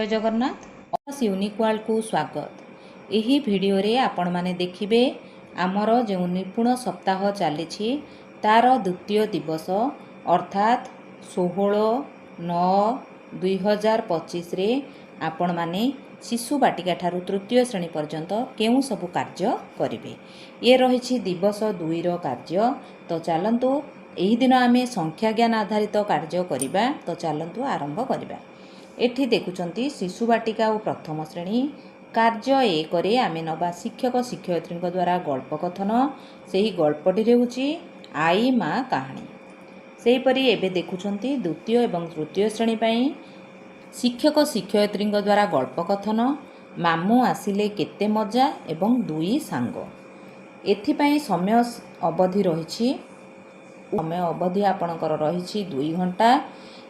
जय Jagannath unique world को स्वागत। यही भिडियो रे आपण माने देखिबे आमर जो निपुण सप्ताह चली तार द्वितीय दिवस अर्थात 16/9/2025 रे आपण माने शिशु बाटिका ठारू तृतीय श्रेणी पर्यंत केउ सबु कार्य करिवे। ये रही दिवस 2 रो कार्य। तो चलंतु एही दिन आमे संख्या ज्ञान आधारित कार्य करिबा। तो चलंतु आरंभ करिबा। एठी देखुचंती शिशु बाटिका और प्रथम श्रेणी कार्य 1 रे आमे नबा शिक्षक शिक्षयित्री द्वारा गल्प कथन। सेही गल्पटी हेउची आई माँ कहानी। सेहीपरि एबे देखुचंती द्वितीय एवं तृतीय श्रेणी पई शिक्षक शिक्षयित्री द्वारा गल्प कथन, मामू आसिले केते मजा एवं दुई सांग। एथिपाई समय अवधि रही समय अवधि आपणकर रही 2 घंटा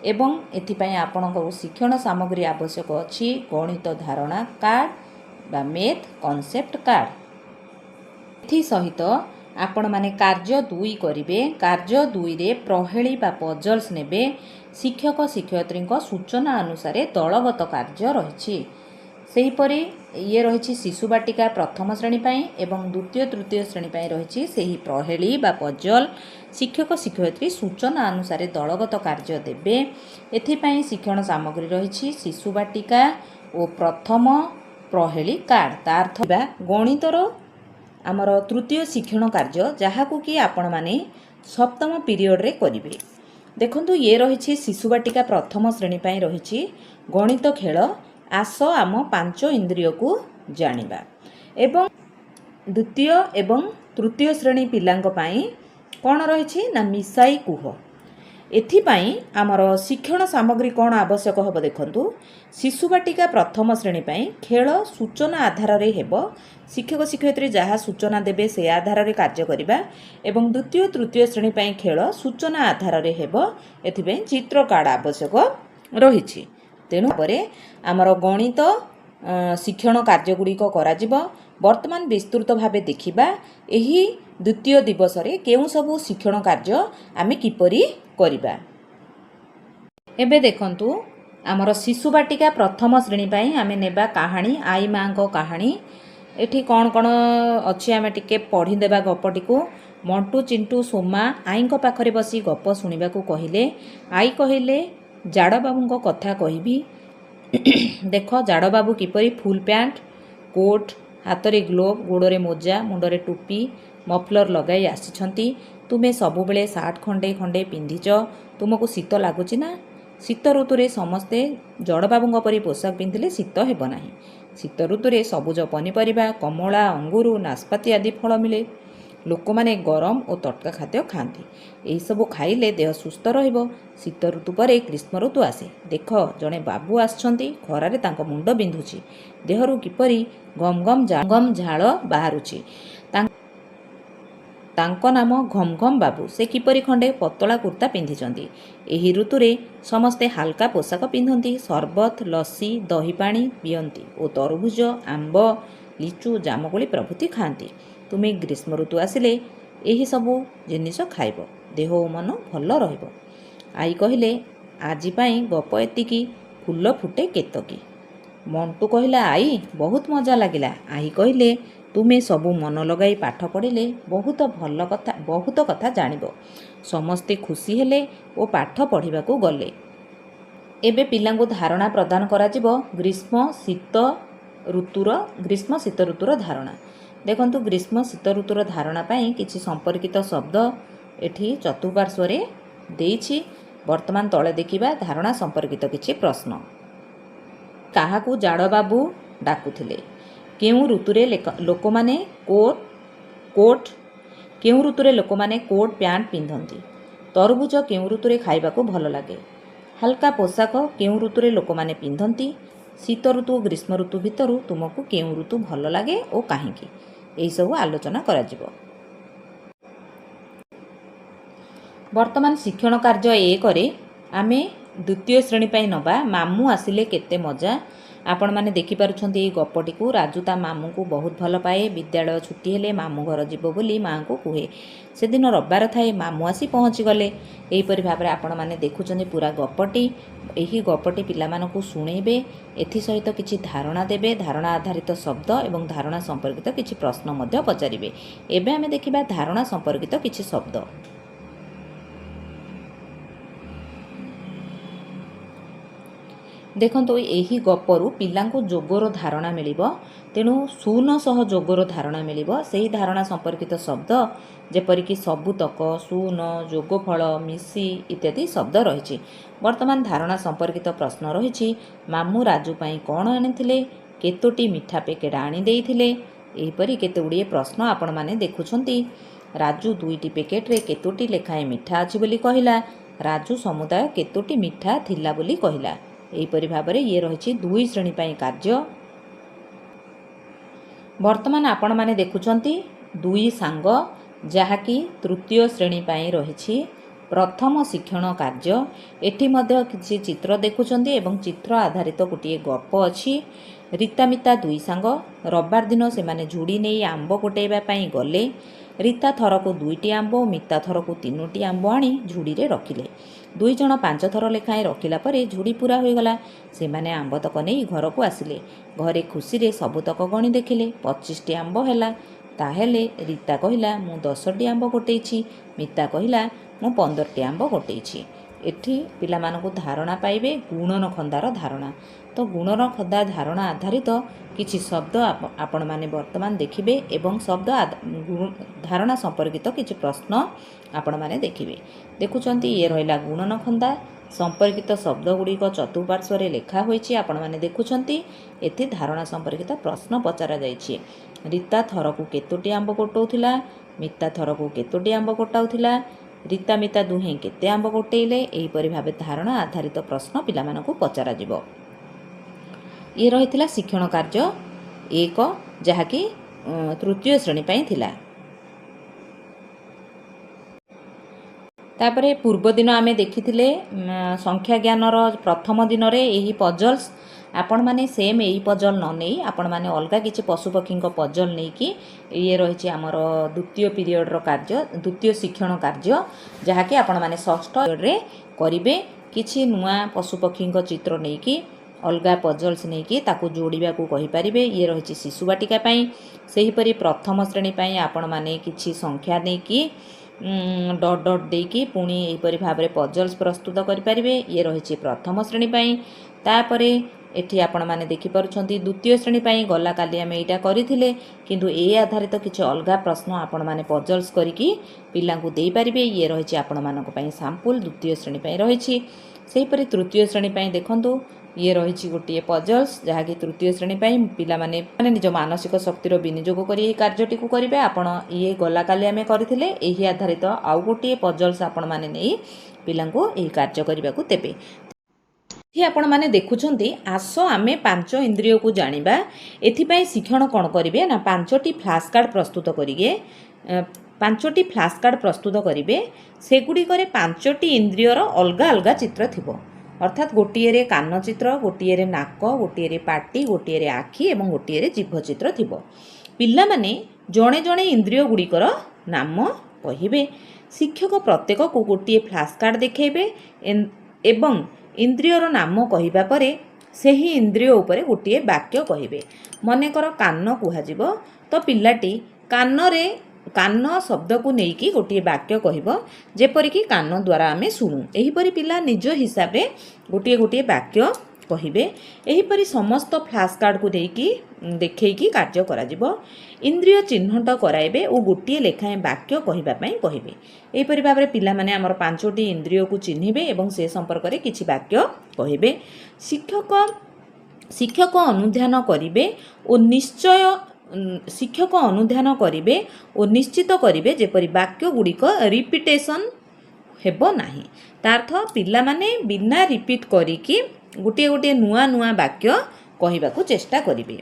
एवं एथिपाई आपणकर शिक्षण सामग्री आवश्यक अछि गणित धारणा कार्ड बा मैथ कॉन्सेप्ट कार्ड। एथि सहित आपण माने कार्य 2 करिवे। कार्य 2 रे प्रहेली बा पजल्स नेबे। शिक्षक शिक्षयित्री सूचना अनुसार दलगत कार्य रही। सेहीपरि ये रही शिशु बाटिका प्रथम श्रेणी पाई एवं द्वितीय तृतीय श्रेणी पाई रही सेही प्रहेली बा पजल। शिक्षक शिक्षयित्री सूचना अनुसार दलगत कार्य देबे। एथिपाई शिक्षण सामग्री रही शिशु बाटिका और प्रथम प्रहेली कार्ड। तार्थ गणितर आमर तृतीय शिक्षण कार्य जहाकू कि आपण माने सप्तम पीरियड रे करिवे। देखंतु ये रही शिशु बाटिका प्रथम श्रेणी पाई रही गणित खेल आस आम 5 इंद्रिय को जानिबा। एवं द्वितीय एवं तृतीय श्रेणी पिलांक पाई कौन रही ना मिसाई कुह। एथिपाई आमर शिक्षण सामग्री कौन आवश्यक हम देखंतु शिशु बाटिका प्रथम श्रेणी पाई खेल सूचना आधार रे हेबो। शिक्षक शिक्षयित्री जहाँ सूचना देबे से आधार रे कार्य करिबा। एवं द्वितीय तृतीय श्रेणी पाई खेल सूचना आधार रे हेबो। एथिपाई चित्र कार्ड आवश्यक रही। तेणु परे आमर गणित शिक्षण कार्यगुड़िक कराजिबो। वर्तमान विस्तृत भावे देखिबा एही द्वितीय दिवस रे केउ सबु शिक्षण कार्य आमे किपरि करिबा। एबे देखंतु आमर शिशु बाटिका प्रथम श्रेणी पाई आमे नेबा कहानी आई माँ को कहानी। एठी कौन कौन अच्छी आमे टिके पढ़ी देबा गपटी को। मंटू चिंटू सोमा आई को पाखरे बसी गप सुनिबा को कहिले। आई कहिले जाड़ बाबू को कथा कहबी। देख जाड़ बाबू किपरि फुल पैंट कोट हाथ रे ग्लोव गोड़े मोजा मुंडरे टोपी मफलर लगाई आसिछंती। तुमे सबु बेले सार्ट खंडे खंडे पिंधिच। तुमको शीत लगुच ना? शीत ऋतु रे समस्ते जड़ बाबू परी पोशाक पिंधिले शीत हेब नाही। शीत ऋतु रे सबुज पनीपरिबा कमला अंगूर नाशपाती आदि फल मिले। लोक माने गरम और तटका खाद्य खाती। यही सब खाइले देह सुस्थ रहिबो। शीत ऋतु पर ग्रीष्म ऋतु आसे। देख जड़े बाबू आछंती खरारे तांको मुंड बिंधुची देहरु किपरि गम गम झाड़ बाहरुची। तांको नाम घम घम बाबू। से किपरि खंडे पतला कुर्ता पिंधिचंती। एही ऋतु रे समस्ते हल्का पोशाक पिंधंती। शरबत लस्सी दही पानी पियंती और तरबुज आंब लिचु जामकोली प्रभृति खाती। तुमे ग्रीष्म ऋतु आसिले यही सबू जिनिस खाइब देह और मन भल रहिबो। आई कहिले आजि पाई गप एतिकी फूल फुटे केतकी। मंटू कहिला आई बहुत मजा लागिला। आई कहिले तुमे सबू मन लगाई पाठ पढ़िले बहुत कथा जानिबो। समस्ते खुशी हेले और पाठ पढ़िबा को गले। एबे पिलांगु धारणा प्रदान कराजिबो ग्रीष्म शीत ऋतुर धारणा। देखंतु ग्रीष्म शीत ऋतुर धारणा पाई किछि संपर्कित शब्द एठी चतुर्पार्श्व रे देइछि। वर्तमान तळे देखिबा धारणा संपर्कित किछि प्रश्न। काहाकू जाड़ बाबू डाकुथिले? केउ ऋतुरे लोक माने कोट केउ ऋतुरे लोक माने कोट पैंट पिंधंती। तरबुज केउ ऋतुरे खाइबाकू भल लागे। हल्का पोशाक केउ ऋतुरे लोक माने पिंधंती। शीत ऋतु ग्रीष्म ऋतु भितरु तुमको केउ ऋतु भल लागे और काहेकि एही सब आलोचना कराजिबो। वर्तमान शिक्षण कार्य 1 रे आमे द्वितीय श्रेणी पाई नबा मामू आसिले केते मजा। ଆପଣମାନେ ଦେଖିପାରୁଛନ୍ତି ଏହି ଗପଟିକୁ। ରାଜୁ ତା ମାମୁଁକୁ ବହୁତ ଭଲ ପାଏ। ବିଦ୍ୟାଳୟ ଛୁଟି ହେଲେ ମାମୁଁ ଘର ଯିବ ବୋଲି ମାଆଙ୍କୁ କୁହେ। ସେଦିନ ରବିବାର ଥାଏ, ମାମୁଁ ଆସି ପହଞ୍ଚିଗଲେ। ଏହିପରି ଭାବରେ ଆପଣମାନେ ଦେଖୁଛନ୍ତି ପୁରା ଗପଟି। ଏହି ଗପଟି ପିଲାମାନଙ୍କୁ ଶୁଣେଇବେ, ଏଥିସହିତ କିଛି ଧାରଣା ଦେବେ, ଧାରଣା ଆଧାରିତ ଶବ୍ଦ ଏବଂ ଧାରଣା ସମ୍ପର୍କିତ କିଛି ପ୍ରଶ୍ନ ମଧ୍ୟ ପଚାରିବେ। ଏବେ ଆମେ ଦେଖିବା ଧାରଣା ସମ୍ପର୍କିତ କିଛି ଶବ୍ଦ। ଦେଖନ୍ତୁ, ଏହି ଗପରୁ ପିଲାଙ୍କୁ ଯୋଗର ଧାରଣା ମିଳିବ। ତେଣୁ ଶୂନ ସହ ଯୋଗର ଧାରଣା ମିଳିବ। ସେହି ଧାରଣା ସମ୍ପର୍କିତ ଶବ୍ଦ ଯେପରିକି ସବୁତକ, ଶୂନ, ଯୋଗଫଳ, ମିଶି ଇତ୍ୟାଦି ଶବ୍ଦ ରହିଛି। ବର୍ତ୍ତମାନ ଧାରଣା ସମ୍ପର୍କିତ ପ୍ରଶ୍ନ ରହିଛି। ମାମୁଁ ରାଜୁ ପାଇଁ କ'ଣ ଆଣିଥିଲେ? କେତୋଟି ମିଠା ପ୍ୟାକେଟ୍ ଆଣିଦେଇଥିଲେ? ଏହିପରି କେତେଗୁଡ଼ିଏ ପ୍ରଶ୍ନ ଆପଣମାନେ ଦେଖୁଛନ୍ତି। ରାଜୁ 2ଟି ପ୍ୟାକେଟରେ କେତୋଟି ଲେଖାଏଁ ମିଠା ଅଛି ବୋଲି କହିଲା? ରାଜୁ ସମୁଦାୟ କେତୋଟି ମିଠା ଥିଲା ବୋଲି କହିଲା? ଏହିପରି ଭାବରେ ଇଏ ରହିଛି 2 ଶ୍ରେଣୀ ପାଇଁ କାର୍ଯ୍ୟ। ବର୍ତ୍ତମାନ ଆପଣମାନେ ଦେଖୁଛନ୍ତି 2 ସାଙ୍ଗ, ଯାହାକି ତୃତୀୟ ଶ୍ରେଣୀ ପାଇଁ ରହିଛି ପ୍ରଥମ ଶିକ୍ଷଣ କାର୍ଯ୍ୟ। ଏଠି ମଧ୍ୟ କିଛି ଚିତ୍ର ଦେଖୁଛନ୍ତି ଏବଂ ଚିତ୍ର ଆଧାରିତ ଗୋଟିଏ ଗପ ଅଛି। ରୀତା ମିତା 2 ସାଙ୍ଗ। ରବିବାର ଦିନ ସେମାନେ ଝୁଡ଼ି ନେଇ ଆମ୍ବ ଗୋଟେଇବା ପାଇଁ ଗଲେ। ରୀତା ଥରକୁ 2ଟି ଆମ୍ବ ଓ ମିତା ଥରକୁ 3ଟି ଆମ୍ବ ଆଣି ଝୁଡ଼ିରେ ରଖିଲେ। 2 ଜଣ 5 ଥର ଲେଖାଏଁ ରଖିଲା ପରେ ଝୁଡ଼ି ପୁରା ହୋଇଗଲା। ସେମାନେ ଆମ୍ବତକ ନେଇ ଘରକୁ ଆସିଲେ। ଘରେ ଖୁସିରେ ସବୁତକ ଗଣି ଦେଖିଲେ। 25ଟି ଆମ୍ବ ହେଲା। ତାହେଲେ ରୀତା କହିଲା, ମୁଁ 10ଟି ଆମ୍ବ ଗୋଟେଇଛି। ମିତା କହିଲା, ମୁଁ 15ଟି ଆମ୍ବ ଗୋଟେଇଛି। ଏଠି ପିଲାମାନଙ୍କୁ ଧାରଣା ପାଇବେ ଗୁଣନ ଖନ୍ଦାର ଧାରଣା। ତ ଗୁଣନ ଖନ୍ଦା ଧାରଣା ଆଧାରିତ କିଛି ଶବ୍ଦ ଆପଣମାନେ ବର୍ତ୍ତମାନ ଦେଖିବେ ଏବଂ ଶବ୍ଦ ଧାରଣା ସମ୍ପର୍କିତ କିଛି ପ୍ରଶ୍ନ ଆପଣମାନେ ଦେଖିବେ। ଦେଖୁଛନ୍ତି, ଇଏ ରହିଲା ଗୁଣନ ଖନ୍ଦା। ସମ୍ପର୍କିତ ଶବ୍ଦଗୁଡ଼ିକ ଚତୁଃପାର୍ଶ୍ୱରେ ଲେଖା ହୋଇଛି। ଆପଣମାନେ ଦେଖୁଛନ୍ତି, ଏଠି ଧାରଣା ସମ୍ପର୍କିତ ପ୍ରଶ୍ନ ପଚରାଯାଇଛି। ରୀତା ଥରକୁ କେତୋଟି ଆମ୍ବ ଗୋଟଉଥିଲା? ମିତା ଥରକୁ କେତୋଟି ଆମ୍ବ ଗୋଟାଉଥିଲା? ରୀତା ମିତା ଦୁହେଁ କେତେ ଆମ୍ବ ଗୋଟେଇଲେ? ଏହିପରି ଭାବେ ଧାରଣା ଆଧାରିତ ପ୍ରଶ୍ନ ପିଲାମାନଙ୍କୁ ପଚରାଯିବ। ଇଏ ରହିଥିଲା ଶିକ୍ଷଣ କାର୍ଯ୍ୟ 1, ଯାହାକି ତୃତୀୟ ଶ୍ରେଣୀ ପାଇଁ ଥିଲା। ତାପରେ ପୂର୍ବଦିନ ଆମେ ଦେଖିଥିଲେ ସଂଖ୍ୟା ଜ୍ଞାନର ପ୍ରଥମ ଦିନରେ ଏହି ପଜଲ୍ସ। ଆପଣମାନେ ସେମ୍ ଏହି ପଜଲ୍ ନ ନେଇ ଆପଣମାନେ ଅଲଗା କିଛି ପଶୁପକ୍ଷୀଙ୍କ ପଜଲ୍ ନେଇକି, ଇଏ ରହିଛି ଆମର ଦ୍ୱିତୀୟ ପିରିୟଡ଼ର କାର୍ଯ୍ୟ, ଦ୍ୱିତୀୟ ଶିକ୍ଷଣ କାର୍ଯ୍ୟ, ଯାହାକି ଆପଣମାନେ ଷଷ୍ଠ ପିରିୟଡ଼ରେ କରିବେ। କିଛି ନୂଆ ପଶୁପକ୍ଷୀଙ୍କ ଚିତ୍ର ନେଇକି ଅଲଗା ପଜଲ୍ସ ନେଇକି ତାକୁ ଯୋଡ଼ିବାକୁ କହିପାରିବେ। ଇଏ ରହିଛି ଶିଶୁ ବାଟିକା ପାଇଁ। ସେହିପରି ପ୍ରଥମ ଶ୍ରେଣୀ ପାଇଁ ଆପଣମାନେ କିଛି ସଂଖ୍ୟା ନେଇକି ଡଟ୍ ଡଟ୍ ଦେଇକି ପୁଣି ଏହିପରି ଭାବରେ ପଜଲ୍ସ ପ୍ରସ୍ତୁତ କରିପାରିବେ। ଇଏ ରହିଛି ପ୍ରଥମ ଶ୍ରେଣୀ ପାଇଁ। ତାପରେ ଏଠି ଆପଣମାନେ ଦେଖିପାରୁଛନ୍ତି ଦ୍ୱିତୀୟ ଶ୍ରେଣୀ ପାଇଁ ଗଲା କାଲି ଆମେ ଏଇଟା କରିଥିଲେ, କିନ୍ତୁ ଏ ଆଧାରିତ କିଛି ଅଲଗା ପ୍ରଶ୍ନ ଆପଣମାନେ ପଜଲ୍ସ କରିକି ପିଲାଙ୍କୁ ଦେଇପାରିବେ। ଇଏ ରହିଛି ଆପଣମାନଙ୍କ ପାଇଁ ସାମ୍ପୁଲ, ଦ୍ୱିତୀୟ ଶ୍ରେଣୀ ପାଇଁ ରହିଛି। ସେହିପରି ତୃତୀୟ ଶ୍ରେଣୀ ପାଇଁ ଦେଖନ୍ତୁ, ଇଏ ରହିଛି ଗୋଟିଏ ପଜଲ୍ସ, ଯାହାକି ତୃତୀୟ ଶ୍ରେଣୀ ପାଇଁ ପିଲାମାନେ ନିଜ ମାନସିକ ଶକ୍ତିର ବିନିଯୋଗ କରି ଏହି କାର୍ଯ୍ୟଟିକୁ କରିବେ। ଆପଣ ଇଏ ଗଲା କାଲି ଆମେ କରିଥିଲେ, ଏହି ଆଧାରିତ ଆଉ ଗୋଟିଏ ପଜଲ୍ସ ଆପଣମାନେ ନେଇ ପିଲାଙ୍କୁ ଏହି କାର୍ଯ୍ୟ କରିବାକୁ ଦେବେ। ଏଠି ଆପଣମାନେ ଦେଖୁଛନ୍ତି, ଆସ ଆମେ 5 ଇନ୍ଦ୍ରିୟକୁ ଜାଣିବା। ଏଥିପାଇଁ ଶିକ୍ଷଣ କ'ଣ କରିବେ ନା 5ଟି ଫ୍ଲାସ୍ କାର୍ଡ଼ ପ୍ରସ୍ତୁତ କରିବେ। 5ଟି ଫ୍ଲାସ୍ କାର୍ଡ଼ ପ୍ରସ୍ତୁତ କରିବେ। ସେଗୁଡ଼ିକରେ 5ଟି ଇନ୍ଦ୍ରିୟର ଅଲଗା ଅଲଗା ଚିତ୍ର ଥିବ। ଅର୍ଥାତ୍ ଗୋଟିଏରେ କାନ ଚିତ୍ର, ଗୋଟିଏରେ ନାକ, ଗୋଟିଏରେ ପାଟି, ଗୋଟିଏରେ ଆଖି ଏବଂ ଗୋଟିଏରେ ଜିଭ ଚିତ୍ର ଥିବ। ପିଲାମାନେ ଜଣେ ଜଣେ ଇନ୍ଦ୍ରିୟ ଗୁଡ଼ିକର ନାମ କହିବେ। ଶିକ୍ଷକ ପ୍ରତ୍ୟେକକୁ ଗୋଟିଏ ଫ୍ଲାସ୍ କାର୍ଡ଼ ଦେଖାଇବେ ଏବଂ ଇନ୍ଦ୍ରିୟର ନାମ କହିବା ପରେ ସେହି ଇନ୍ଦ୍ରିୟ ଉପରେ ଗୋଟିଏ ବାକ୍ୟ କହିବେ। ମନେକର କାନ କୁହାଯିବ, ତ ପିଲାଟି କାନ ଶବ୍ଦକୁ ନେଇକି ଗୋଟିଏ ବାକ୍ୟ କହିବ, ଯେପରିକି କାନ ଦ୍ୱାରା ଆମେ ଶୁଣୁ। ଏହିପରି ପିଲା ନିଜ ହିସାବରେ ଗୋଟିଏ ଗୋଟିଏ ବାକ୍ୟ କହିବେ। ଏହିପରି ସମସ୍ତ ଫ୍ଲାସ୍ କାର୍ଡ଼କୁ ନେଇକି ଦେଖେଇକି କାର୍ଯ୍ୟ କରାଯିବ। ଇନ୍ଦ୍ରିୟ ଚିହ୍ନଟ କରାଇବେ ଓ ଗୋଟିଏ ଲେଖାଏଁ ବାକ୍ୟ କହିବା ପାଇଁ କହିବେ। ଏହିପରି ଭାବରେ ପିଲାମାନେ ଆମର 5ଟି ଇନ୍ଦ୍ରିୟକୁ ଚିହ୍ନିବେ ଏବଂ ସେ ସମ୍ପର୍କରେ କିଛି ବାକ୍ୟ କହିବେ। ଶିକ୍ଷକ ଅନୁଧ୍ୟାନ କରିବେ ଓ ନିଶ୍ଚିତ କରିବେ ଯେପରି ବାକ୍ୟ ଗୁଡ଼ିକ ରିପିଟେସନ୍ ହେବ ନାହିଁ। ତା ଅର୍ଥ ପିଲାମାନେ ବିନା ରିପିଟ୍ କରିକି ଗୋଟିଏ ଗୋଟିଏ ନୂଆ ନୂଆ ବାକ୍ୟ କହିବାକୁ ଚେଷ୍ଟା କରିବେ।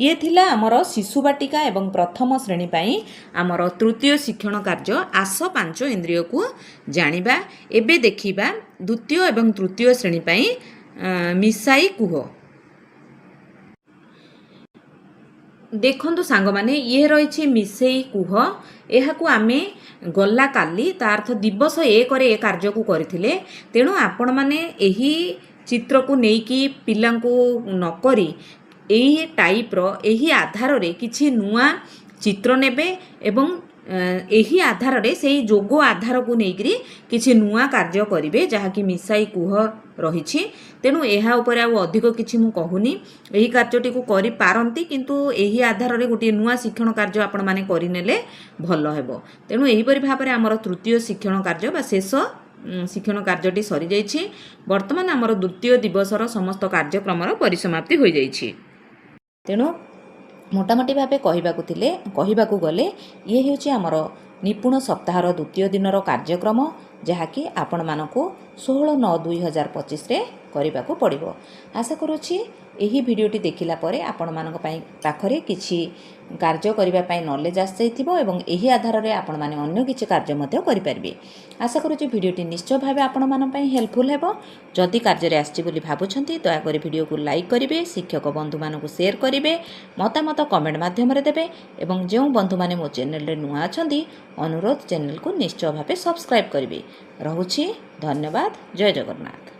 ଇଏ ଥିଲା ଆମର ଶିଶୁ ବାଟିକା ଏବଂ ପ୍ରଥମ ଶ୍ରେଣୀ ପାଇଁ ଆମର ତୃତୀୟ ଶିକ୍ଷଣ କାର୍ଯ୍ୟ। ଆସ 5 ଇନ୍ଦ୍ରିୟକୁ ଜାଣିବା। ଏବେ ଦେଖିବା ଦ୍ୱିତୀୟ ଏବଂ ତୃତୀୟ ଶ୍ରେଣୀ ପାଇଁ ମିଶାଇ କୁହ। ଦେଖନ୍ତୁ ସାଙ୍ଗମାନେ, ଇଏ ରହିଛି ମିଶେଇ କୁହ। ଏହାକୁ ଆମେ ଗଲା କାଲି ତା ଅର୍ଥ ଦିବସ 1ରେ ଏ କାର୍ଯ୍ୟକୁ କରିଥିଲେ। ତେଣୁ ଆପଣମାନେ ଏହି ଚିତ୍ରକୁ ନେଇକି ପିଲାଙ୍କୁ ନକରି ଏହି ଟାଇପ୍ର ଏହି ଆଧାରରେ କିଛି ନୂଆ ଚିତ୍ର ନେବେ ଏବଂ ଏହି ଆଧାରରେ ସେଇ ଯୋଗ ଆଧାରକୁ ନେଇକରି କିଛି ନୂଆ କାର୍ଯ୍ୟ କରିବେ, ଯାହାକି ମିଶାଇ କୁହ ରହିଛି। ତେଣୁ ଏହା ଉପରେ ଆଉ ଅଧିକ କିଛି ମୁଁ କହୁନି। ଏହି କାର୍ଯ୍ୟଟିକୁ କରିପାରନ୍ତି, କିନ୍ତୁ ଏହି ଆଧାରରେ ଗୋଟିଏ ନୂଆ ଶିକ୍ଷଣ କାର୍ଯ୍ୟ ଆପଣମାନେ କରିନେଲେ ଭଲ ହେବ। ତେଣୁ ଏହିପରି ଭାବରେ ଆମର ତୃତୀୟ ଶିକ୍ଷଣ କାର୍ଯ୍ୟ ବା ଶେଷ ଶିକ୍ଷଣ କାର୍ଯ୍ୟଟି ସରିଯାଇଛି। ବର୍ତ୍ତମାନ ଆମର ଦ୍ୱିତୀୟ ଦିବସର ସମସ୍ତ କାର୍ଯ୍ୟକ୍ରମର ପରିସମାପ୍ତି ହୋଇଯାଇଛି। ତେଣୁ ମୋଟାମୋଟି ଭାବେ କହିବାକୁ ଗଲେ ଇଏ ହେଉଛି ଆମର ନିପୁଣ ସପ୍ତାହର ଦ୍ୱିତୀୟ ଦିନର କାର୍ଯ୍ୟକ୍ରମ, ଯାହାକି ଆପଣମାନଙ୍କୁ 16/9/2025ରେ କରିବାକୁ ପଡ଼ିବ। ଆଶା କରୁଛି ଏହି ଭିଡ଼ିଓଟି ଦେଖିଲା ପରେ ଆପଣମାନଙ୍କ ପାଖରେ କିଛି କାର୍ଯ୍ୟ କରିବା ପାଇଁ ନଲେଜ ଆସିଯାଇଥିବ ଏବଂ ଏହି ଆଧାରରେ ଆପଣମାନେ ଅନ୍ୟ କିଛି କାର୍ଯ୍ୟ ମଧ୍ୟ କରିପାରିବେ। ଆଶା କରୁଛି ଭିଡ଼ିଓଟି ନିଶ୍ଚୟ ଭାବେ ଆପଣମାନଙ୍କ ପାଇଁ ହେଲ୍ପଫୁଲ୍ ହେବ। ଯଦି କାର୍ଯ୍ୟରେ ଆସିଛି ବୋଲି ଭାବୁଛନ୍ତି ଦୟାକରି ଭିଡ଼ିଓକୁ ଲାଇକ୍ କରିବେ, ଶିକ୍ଷକ ବନ୍ଧୁମାନଙ୍କୁ ସେୟାର କରିବେ, ମତାମତ କମେଣ୍ଟ ମାଧ୍ୟମରେ ଦେବେ ଏବଂ ଯେଉଁ ବନ୍ଧୁମାନେ ମୋ ଚ୍ୟାନେଲରେ ନୂଆ ଅଛନ୍ତି ଅନୁରୋଧ ଚ୍ୟାନେଲକୁ ନିଶ୍ଚୟ ଭାବେ ସବସ୍କ୍ରାଇବ୍ କରିବେ। ରହୁଛି, ଧନ୍ୟବାଦ, ଜୟ ଜଗନ୍ନାଥ।